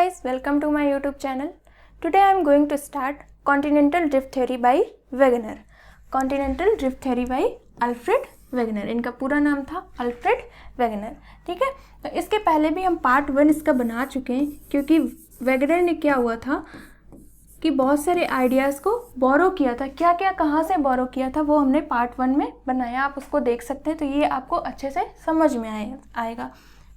guys, welcome to my YouTube channel. Today I am going to start Continental Drift Theory by Wegener. Continental Drift Theory by Alfred Wegener. इनका पूरा नाम था Alfred Wegener. ठीक है, तो इसके पहले भी हम पार्ट 1 इसका बना चुके हैं, क्योंकि वेगनर ने क्या हुआ था कि बहुत सारे आइडियाज़ को बोरो किया था. क्या क्या कहाँ से बोरो किया था वो हमने पार्ट 1 में बनाया, आप उसको देख सकते हैं. तो ये आपको अच्छे से समझ में आएगा.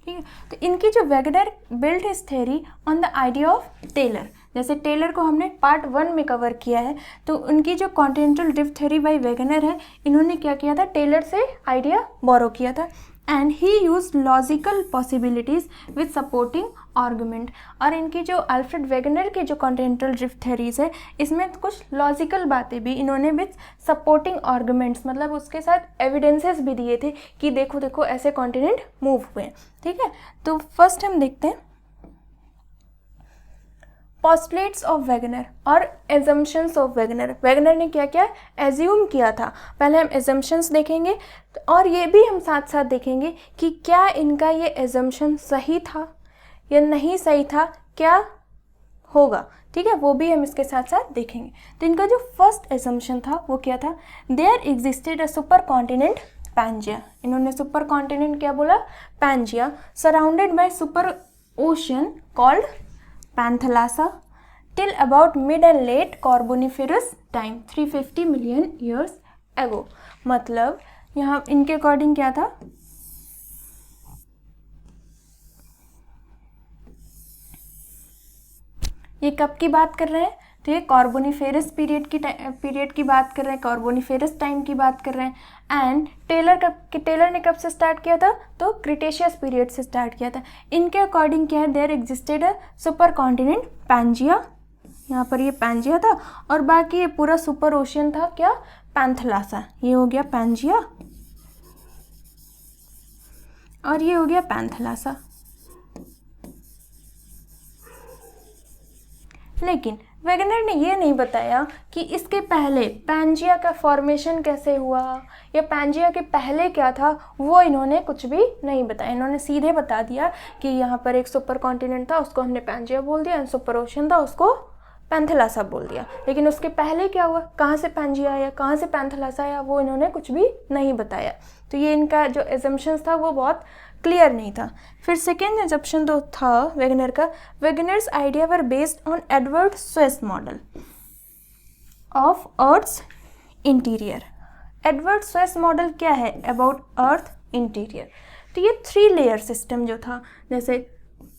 ठीक है, तो इनकी जो Wegener build his theory on the idea of Taylor. जैसे टेलर को हमने पार्ट 1 में कवर किया है, तो उनकी जो continental drift theory by Wegener है, इन्होंने क्या किया था, टेलर से आइडिया बोरो किया था. And he use logical possibilities with supporting argument. और इनकी जो अल्फ्रेड वेगनर की जो कॉन्टिनेंटल ड्रिफ्ट थ्योरीज है, इसमें कुछ लॉजिकल बातें भी इन्होंने विद सपोर्टिंग आर्गूमेंट्स, मतलब उसके साथ एविडेंसेस भी दिए थे कि देखो देखो ऐसे कॉन्टिनेंट मूव हुए हैं. ठीक है, तो फर्स्ट हम देखते हैं पोस्टुलेट्स ऑफ वेगनर और एजम्पशंस ऑफ वेगनर. वेगनर ने क्या क्या एज्यूम किया था, पहले हम एजम्पशंस देखेंगे और ये भी हम साथ साथ देखेंगे कि क्या इनका ये एजम्पशन सही था या नहीं सही था, क्या होगा. ठीक है, वो भी हम इसके साथ साथ देखेंगे. तो इनका जो फर्स्ट एजम्पशन था वो क्या था, there existed a super continent Pangaea. इन्होंने सुपर कॉन्टिनेंट क्या बोला, Pangaea, surrounded by super ocean called Panthalassa till about mid and late Carboniferous time 350 million years ago. मतलब यहाँ इनके अकॉर्डिंग क्या था, ये कब की बात कर रहे हैं, तो ये कार्बोनिफेरस पीरियड की बात कर रहे हैं, कार्बोनिफेरस टाइम की बात कर रहे हैं. एंड टेलर ने कब से स्टार्ट किया था, तो क्रिटेशियस पीरियड से स्टार्ट किया था. इनके अकॉर्डिंग क्या है, there existed a super continent Pangaea. यहाँ पर ये पैंजिया था और बाकी ये पूरा सुपर ओशियन था क्या, पैंथेलासा. ये हो गया पैंजिया और ये हो गया पैंथेलासा. लेकिन वेगनर ने ये नहीं बताया कि इसके पहले पैंजिया का फॉर्मेशन कैसे हुआ या पैंजिया के पहले क्या था, वो इन्होंने कुछ भी नहीं बताया. इन्होंने सीधे बता दिया कि यहाँ पर एक सुपर कॉन्टिनेंट था, उसको हमने पैंजिया बोल दिया, सुपर ओशन था, उसको पैंथेलासा बोल दिया. लेकिन उसके पहले क्या हुआ, कहाँ से पैंजिया आया, कहाँ से पैंथेलासा आया, वो इन्होंने कुछ भी नहीं बताया. तो ये इनका जो एजम्पशंस था वो बहुत क्लियर नहीं था. फिर सेकेंड एजम्पशन तो था वेगनर का, Wegener's idea were based on Eduard Suess model of Earth's interior. Eduard Suess model क्या है, अबाउट अर्थ इंटीरियर. तो ये 3 लेयर सिस्टम जो था, जैसे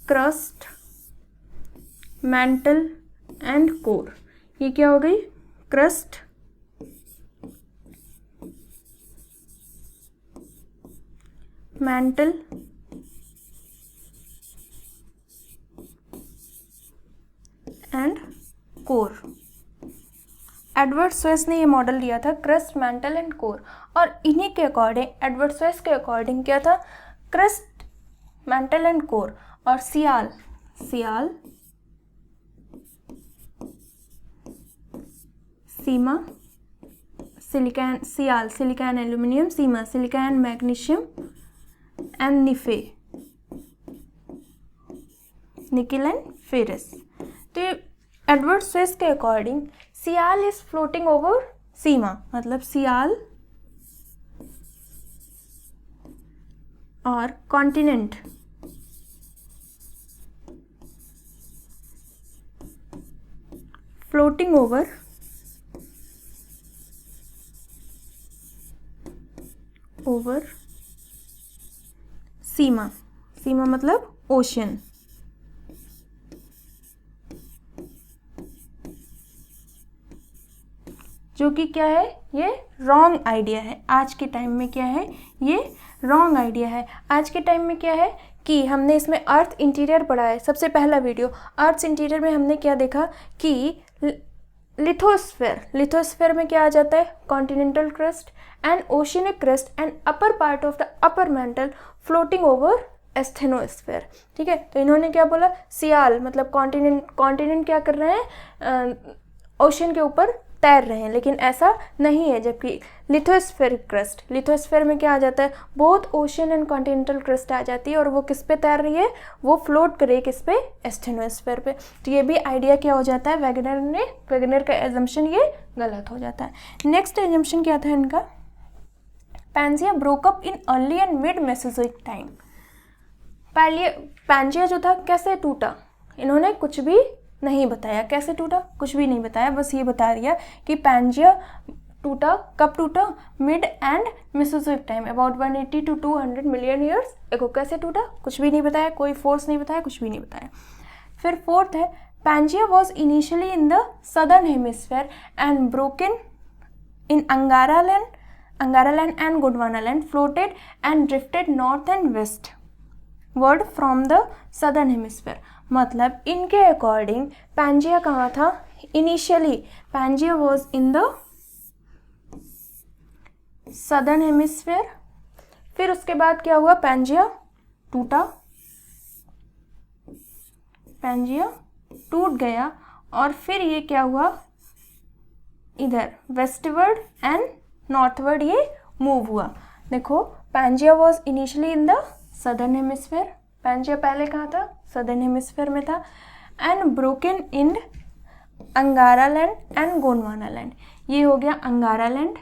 क्रस्ट, मैंटल एंड कोर. ये क्या हो गई, crust, mantle and core. Edward Suess ने ये मॉडल लिया था, क्रस्ट, मैंटल एंड कोर. और इन्हीं के अकॉर्डिंग, एडवर्ड स्वेस के अकॉर्डिंग क्या था, क्रस्ट, मैंटल एंड कोर. और sial, sima, silicon aluminium, sima, silicon magnesium and nickel and ferrous. तो एडवर्ड स्वेस के according sial is floating over sima, मतलब सियाल और कॉन्टिनेंट फ्लोटिंग ओवर सीमा मतलब ocean. जो कि क्या है, ये रॉन्ग आइडिया है. आज के टाइम में क्या है, ये रॉन्ग आइडिया है. आज के टाइम में क्या है कि हमने इसमें अर्थ इंटीरियर पढ़ा है, सबसे पहला वीडियो. अर्थ इंटीरियर में हमने क्या देखा कि लिथोस्फेयर में क्या आ जाता है, continental crust and oceanic crust and upper part of the upper mantle floating over asthenosphere. ठीक है, तो इन्होंने क्या बोला, सियाल मतलब कॉन्टिनेंट क्या कर रहे हैं, ओशन के ऊपर तैर रहे हैं, लेकिन ऐसा नहीं है। जबकि लिथोस्फेरिक क्रस्ट, लिथोस्फेयर में क्या आ जाता है, both ocean and continental crust आ जाती है, और वो किस पे तैर रही है, वो फ्लोट कर रही है किस पे, एस्टेनोस्फेयर पे। तो ये भी आइडिया क्या हो जाता है, वेगनर का एजम्पशन ये गलत हो जाता है। नेक्स्ट एजम्पशन क्या था इनका, Pangaea broke up in early and mid Mesozoic time. पहले पैंजिया जो था कैसे टूटा, इन्होंने कुछ भी नहीं बताया, कैसे टूटा कुछ भी नहीं बताया, बस ये बता दिया कि पैंजिया टूटा, कब टूटा, mid and Mesozoic time, about 180 to 200 million years ago. कैसे टूटा कुछ भी नहीं बताया, कोई फोर्स नहीं बताया, कुछ भी नहीं बताया। फिर फोर्थ है, Pangaea was initially in the southern hemisphere and broken in Angara land and Gondwana land, floated and drifted north and westward from the southern hemisphere. मतलब इनके अकॉर्डिंग पैंजिया कहाँ था, initially Pangaea was in the southern hemisphere. फिर उसके बाद क्या हुआ, Pangaea टूटा, पैंजिया टूट गया, और फिर ये क्या हुआ, इधर वेस्टवर्ड एंड नॉर्थवर्ड ये मूव हुआ। देखो Pangaea was initially in the southern hemisphere, Pangaea पहले कहाँ था, सदर्न हेमिस्फेयर में था, and broken in Angara land and Gondwana land. ये हो गया अंगारा लैंड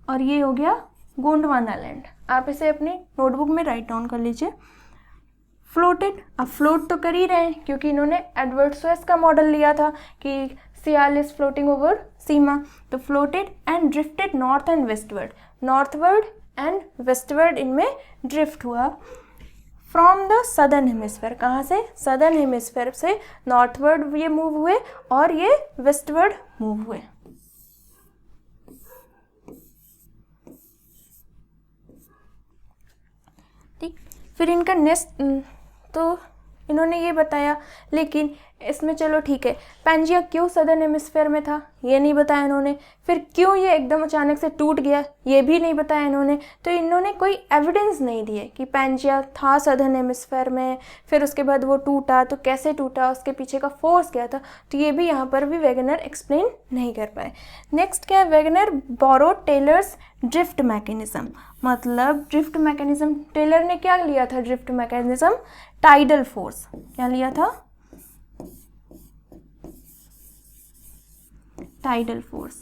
और ये हो गया गोंडवाना लैंड। आप इसे अपनी नोटबुक में राइट डाउन कर लीजिए। फ्लोटेड, अब फ्लोट तो कर ही रहे हैं क्योंकि इन्होंने एडवर्ड स्वेस का मॉडल लिया था कि सियाल इज फ्लोटिंग ओवर सीमा। तो floated and drifted north and westward, northward and westward इनमें ड्रिफ्ट हुआ फ्रॉम द सदर्न हेमिस्फेयर। कहाँ से, सदर्न हेमिस्फेयर से नॉर्थवर्ड ये मूव हुए और ये वेस्टवर्ड मूव हुए। ठीक, फिर इनका नेक्स्ट, तो इन्होंने ये बताया, लेकिन इसमें चलो ठीक है, पैंजिया क्यों सदर्न हेमिस्फेयर में था ये नहीं बताया इन्होंने। फिर क्यों ये एकदम अचानक से टूट गया ये भी नहीं बताया इन्होंने। तो इन्होंने कोई एविडेंस नहीं दिए कि पैंजिया था सदर्न हेमिस्फेयर में, फिर उसके बाद वो टूटा तो कैसे टूटा, उसके पीछे का फोर्स क्या था, तो ये भी यहाँ पर भी वेगनर एक्सप्लेन नहीं कर पाए। नेक्स्ट क्या है, वेगनर बोरो टेलर्स ड्रिफ्ट मैकेनिज्म। मतलब ड्रिफ्ट मैकेनिज्म, टेलर ने क्या लिया था ड्रिफ्ट मैकेनिज्म, टाइडल फोर्स। क्या लिया था, टाइडल फोर्स।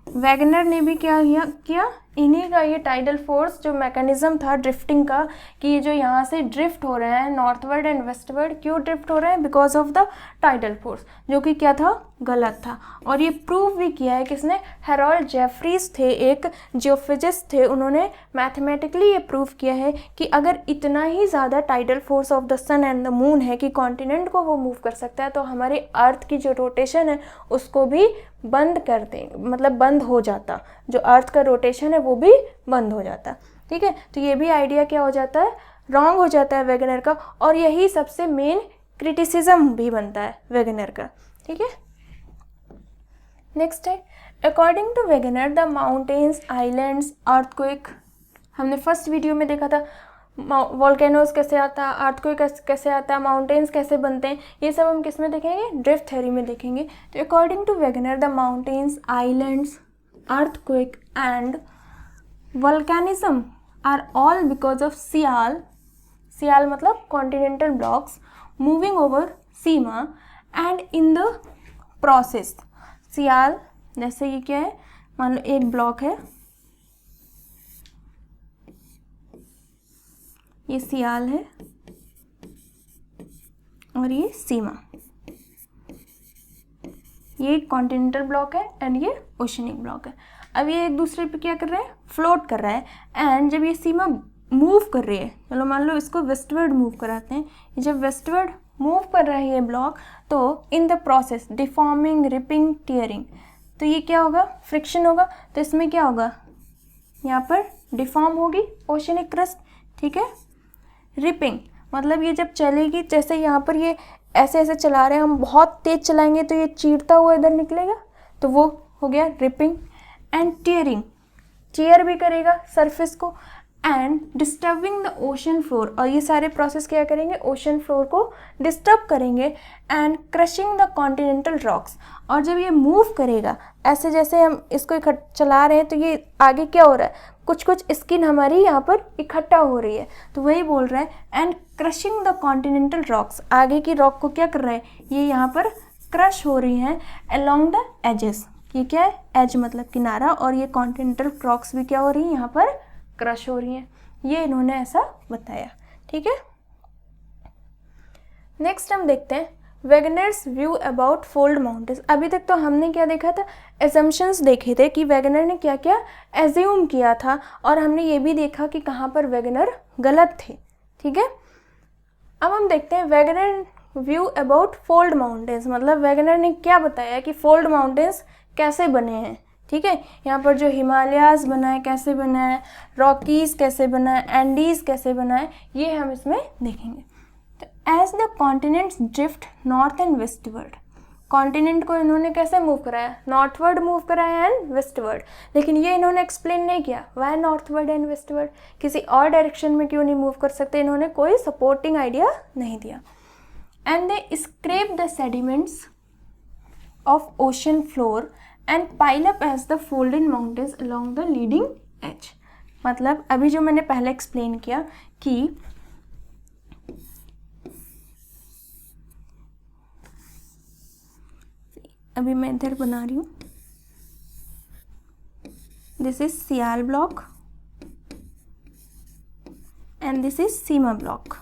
वेगनर ने भी क्या किया, इन्हीं का ये टाइडल फोर्स जो मैकेनिज्म था ड्रिफ्टिंग का, कि ये जो यहाँ से ड्रिफ्ट हो रहे हैं नॉर्थवर्ड एंड वेस्टवर्ड, क्यों ड्रिफ्ट हो रहे हैं, because of the tidal force, जो कि क्या था, गलत था। और ये प्रूव भी किया है किसने, हेरोल्ड जेफरीज थे, एक जियोफिजिस्ट थे, उन्होंने मैथमेटिकली ये प्रूव किया है कि अगर इतना ही ज़्यादा tidal force of the sun and the moon है कि कॉन्टिनेंट को वो मूव कर सकता है, तो हमारे अर्थ की जो रोटेशन है उसको भी बंद कर दें, मतलब बंद हो जाता, जो अर्थ का रोटेशन है वो भी बंद हो जाता। ठीक है, तो ये भी आइडिया क्या हो जाता है, रॉन्ग हो जाता है वेगनर का, और यही सबसे मेन क्रिटिसिज्म भी बनता है वेगनर का। ठीक है, नेक्स्ट है, according to Wegener the mountains, islands, earthquake, हमने फर्स्ट वीडियो में देखा था वॉल्केनोज कैसे आता है, अर्थक्वेक कैसे आता है, माउंटेन्स कैसे बनते हैं, ये सब हम किस में देखेंगे, ड्रिफ्ट थ्योरी में देखेंगे। तो according to Wegener the mountains, islands, earthquake and volcanism are all because of Sial मतलब continental blocks moving over Seema, and in the process Sial, जैसे ये क्या है, मान लो एक ब्लॉक है, ये सियाल है और ये सीमा, ये कॉन्टिनेंटल ब्लॉक है एंड ये ओशनिक ब्लॉक है। अब ये एक दूसरे पे क्या कर रहे हैं, फ्लोट कर रहा है, एंड जब ये सीमा मूव कर रही है, चलो मान लो इसको वेस्टवर्ड मूव कराते हैं, ये जब वेस्टवर्ड मूव कर रहा है ये ब्लॉक, तो in the process deforming, ripping, tearing, तो ये क्या होगा, फ्रिक्शन होगा, तो इसमें क्या होगा, यहाँ पर डिफॉर्म होगी ओशनिक क्रस्ट। ठीक है, रिपिंग मतलब ये जब चलेगी, जैसे यहाँ पर ये ऐसे ऐसे चला रहे हैं हम, बहुत तेज चलाएंगे तो ये चीरता हुआ इधर निकलेगा, तो वो हो गया रिपिंग। एंड टियरिंग, टियर भी करेगा सरफेस को, and disturbing the ocean floor, और ये सारे प्रोसेस क्या करेंगे, ओशन फ्लोर को डिस्टर्ब करेंगे, and crushing the continental rocks, और जब ये मूव करेगा ऐसे जैसे हम इसको चला रहे हैं तो ये आगे क्या हो रहा है, कुछ कुछ स्किन हमारी यहाँ पर इकट्ठा हो रही है, तो वही बोल रहा है and crushing the continental rocks, आगे की रॉक को क्या कर रहा है, ये यहाँ पर क्रश हो रही हैं अलोंग द एजेस, ये क्या है, एज मतलब किनारा, और ये कॉन्टिनेंटल रॉक्स भी क्या हो रही हैं, यहाँ पर क्रश हो रही हैं, ये इन्होंने ऐसा बताया। ठीक है, नेक्स्ट हम देखते हैं वेगनर्स व्यू अबाउट फोल्ड माउंटेन्स। अभी तक तो हमने क्या देखा था, एजम्पशंस देखे थे कि वेगनर ने क्या क्या एज्यूम किया था, और हमने ये भी देखा कि कहाँ पर वेगनर गलत थे। ठीक है, अब हम देखते हैं Wegener view about fold mountains, मतलब वेगनर ने क्या बताया कि फोल्ड माउंटेन्स कैसे बने हैं। ठीक है, यहाँ पर जो हिमालयाज बना है कैसे बना है, रॉकीज कैसे बना है, एंडीज कैसे बना है, ये हम इसमें देखेंगे। तो as the continents drift north and westward, continent को इन्होंने कैसे मूव कराया, नॉर्थवर्ड मूव कराया एंड वेस्टवर्ड, लेकिन ये इन्होंने एक्सप्लेन नहीं किया वाई नॉर्थवर्ड एंड वेस्टवर्ड, किसी और डायरेक्शन में क्यों नहीं मूव कर सकते, इन्होंने कोई सपोर्टिंग आइडिया नहीं दिया। And they scrap the sediments of ocean floor and pile up as the folded mountains along the leading edge, मतलब अभी जो मैंने पहले एक्सप्लेन किया कि अभी मैं इधर बना रही हूँ, this is sial block and this is sima block.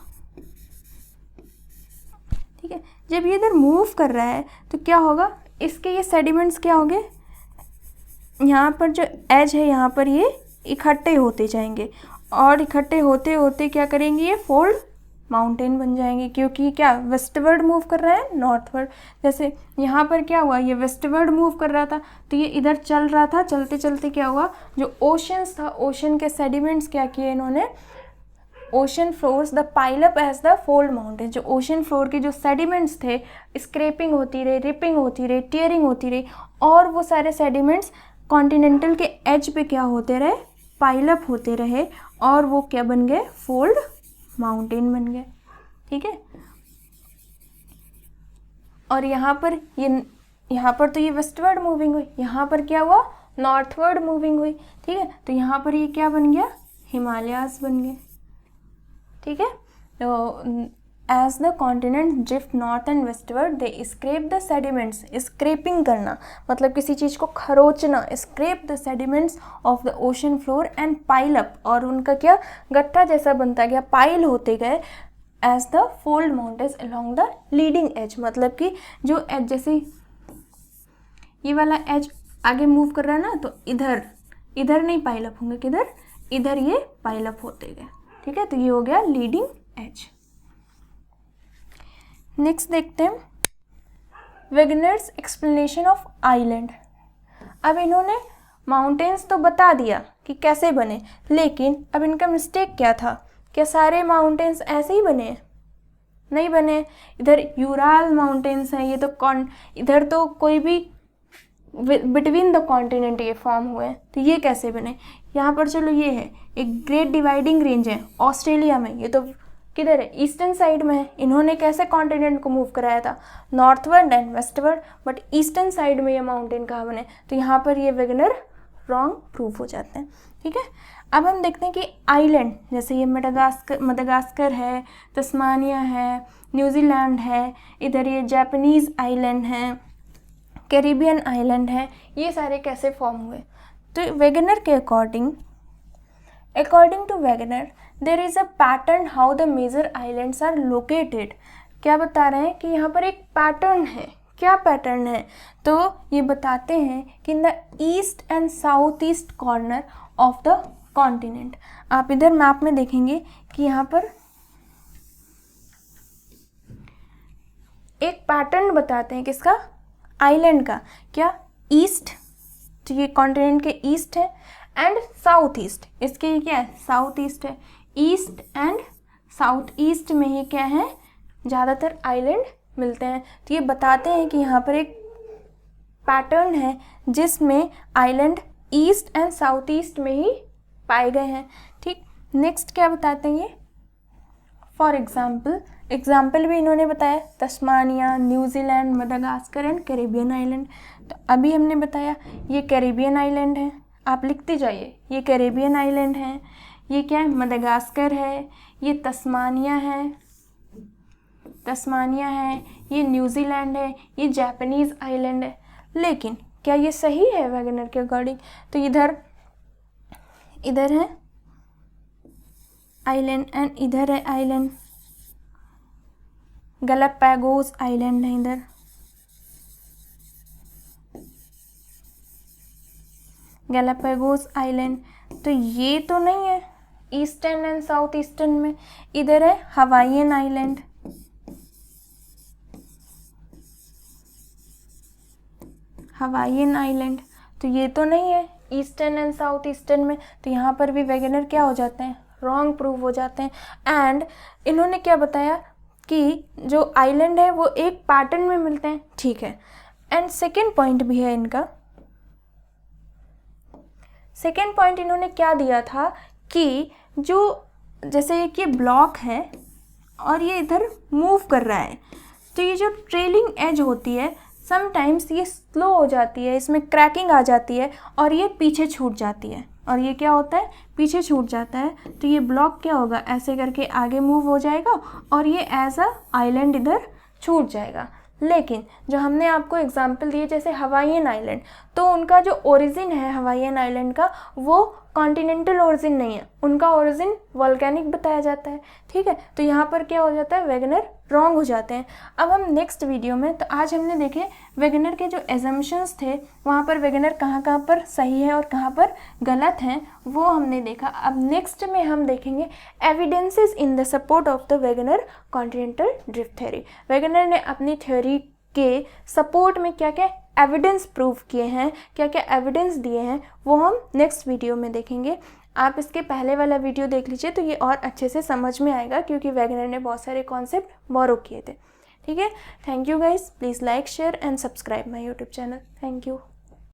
ठीक है, जब ये इधर मूव कर रहा है तो क्या होगा, इसके ये सेडिमेंट्स क्या होंगे, यहाँ पर जो एज है यहाँ पर ये इकट्ठे होते जाएंगे, और इकट्ठे होते होते क्या करेंगे, ये फोल्ड माउंटेन बन जाएंगे, क्योंकि क्या वेस्टवर्ड मूव कर रहा है नॉर्थवर्ड, जैसे यहाँ पर क्या हुआ, ये वेस्टवर्ड मूव कर रहा था तो ये इधर चल रहा था, चलते चलते क्या हुआ, जो ओशंस था, ओशन के सेडिमेंट्स क्या किए इन्होंने, ocean floors the pile up as the fold mountain, जो ओशन फ्लोर के जो सेडिमेंट्स थे, स्क्रैपिंग होती रही, रिपिंग होती रही, टीयरिंग होती रही, और वो सारे सेडिमेंट्स कॉन्टिनेंटल के एज पे क्या होते रहे, पाइल अप होते रहे, और वो क्या बन गए, फोल्ड माउंटेन बन गए। ठीक है, और यहाँ पर तो ये वेस्टवर्ड मूविंग हुई, यहाँ पर क्या हुआ, नॉर्थवर्ड मूविंग हुई। ठीक है, तो यहाँ पर ये क्या बन गया, हिमालयास बन गए। ठीक है, तो as the continent drift north and westward they scrap the sediments, scraping करना मतलब किसी चीज़ को खरोचना, scrape the sediments off the ocean floor and pile up, और उनका क्या गट्ठा जैसा बनता गया, पाइल होते गए as the fold mountains along the leading edge, मतलब कि जो एज, जैसे ये वाला एज आगे मूव कर रहा है ना, तो इधर नहीं पाइल अप होंगे, किधर, इधर ये पाइल अप होते गए। ठीक है, तो ये हो गया लीडिंग एज। नेक्स्ट देखते हैं वेगनर्स एक्सप्लेनेशन ऑफ आइलैंड। अब इन्होंने माउंटेन्स तो बता दिया कि कैसे बने, लेकिन अब इनका मिस्टेक क्या था, क्या सारे माउंटेन्स ऐसे ही बने, नहीं बने, इधर यूराल माउंटेन्स हैं, ये तो इधर तो कोई भी बिटवीन द कॉन्टिनेंट ये फॉर्म हुए हैं, तो ये कैसे बने, यहाँ पर चलो ये है एक ग्रेट डिवाइडिंग रेंज है ऑस्ट्रेलिया में, ये तो किधर है, ईस्टर्न साइड में है, इन्होंने कैसे कॉन्टिनेंट को मूव कराया था, northward and westward, but eastern side में ये माउंटेन कहाँ बने, तो यहाँ पर ये वेगनर रॉन्ग प्रूव हो जाते हैं। ठीक है, अब हम देखते हैं कि आइलैंड, जैसे ये मडागास्कर है, तस्मानिया है, न्यूजीलैंड है, इधर ये जापानीज़ आइलैंड है, कैरिबियन आइलैंड है, ये सारे कैसे फॉर्म हुए। तो वेगनर के according to Wegener there is a pattern how the major islands are located. क्या बता रहे हैं कि यहाँ पर एक पैटर्न है, क्या पैटर्न है, तो ये बताते हैं कि in the east and south east corner of the continent, आप इधर मैप में देखेंगे कि यहाँ पर एक पैटर्न बताते हैं किसका, आइलैंड का, क्या, ईस्ट, तो ये कॉन्टिनेंट के ईस्ट है, एंड साउथ ईस्ट, इसके क्या है, साउथ ईस्ट है, ईस्ट एंड साउथ ईस्ट में ही क्या है, ज़्यादातर आइलैंड मिलते हैं। तो ये बताते हैं कि यहाँ पर एक पैटर्न है जिसमें island east and south east में ही पाए गए हैं। ठीक, नेक्स्ट क्या बताते हैं ये, फॉर एग्जाम्पल भी इन्होंने बताया, Tasmania, New Zealand, Madagascar and Caribbean island. तो अभी हमने बताया ये कैरिबियन आइलैंड है, आप लिखते जाइए, ये कैरिबियन आइलैंड है, ये क्या है, मडागास्कर है, ये तस्मानिया है, ये न्यूजीलैंड है, ये जापानीज़ आइलैंड है। लेकिन क्या ये सही है वैगनर के अकॉर्डिंग? तो इधर है आइलैंड एंड इधर है आइलैंड, गैलापागोस आइलैंड है इधर, गैलापागोस आइलैंड। तो ये तो नहीं है ईस्टर्न एंड साउथ ईस्टर्न में। इधर है हवाईयन आइलैंड, तो ये तो नहीं है ईस्टर्न एंड साउथ ईस्टर्न में। तो यहाँ पर भी वैगनर क्या हो जाते हैं, रॉन्ग प्रूव हो जाते हैं। एंड इन्होंने क्या बताया कि जो आइलैंड है वो एक पैटर्न में मिलते हैं, ठीक है। एंड सेकेंड पॉइंट भी है इनका, सेकेंड पॉइंट इन्होंने क्या दिया था कि जो जैसे कि ब्लॉक है और ये इधर मूव कर रहा है, तो ये जो ट्रेलिंग एज होती है समटाइम्स ये स्लो हो जाती है, इसमें क्रैकिंग आ जाती है और ये पीछे छूट जाती है, और ये क्या होता है, पीछे छूट जाता है। तो ये ब्लॉक क्या होगा, ऐसे करके आगे मूव हो जाएगा और ये एज अ आइलैंड इधर छूट जाएगा। लेकिन जो हमने आपको एग्जांपल दिए जैसे हवाईयन आइलैंड, तो उनका जो ओरिजिन है हवाईयन आइलैंड का वो कॉन्टिनेंटल ओरिजिन नहीं है, उनका ओरिजिन वॉल्केनिक बताया जाता है, ठीक है। तो यहाँ पर क्या हो जाता है, वैगनर रॉन्ग हो जाते हैं। अब हम नेक्स्ट वीडियो में, तो आज हमने देखे वैगनर के जो एजम्पशंस थे वहाँ पर वैगनर कहाँ पर सही है और कहाँ पर गलत हैं वो हमने देखा। अब नेक्स्ट में हम देखेंगे evidences in the support of the Wagner continental drift theory. Wagner ने अपनी थ्योरी के सपोर्ट में क्या क्या एविडेंस प्रूव किए हैं, क्या क्या एविडेंस दिए हैं, वो हम नेक्स्ट वीडियो में देखेंगे। आप इसके पहले वाला वीडियो देख लीजिए तो ये और अच्छे से समझ में आएगा, क्योंकि वैगनर ने बहुत सारे कॉन्सेप्ट बोरो किए थे, ठीक है। Thank you guys, please like share and subscribe my YouTube channel. Thank you.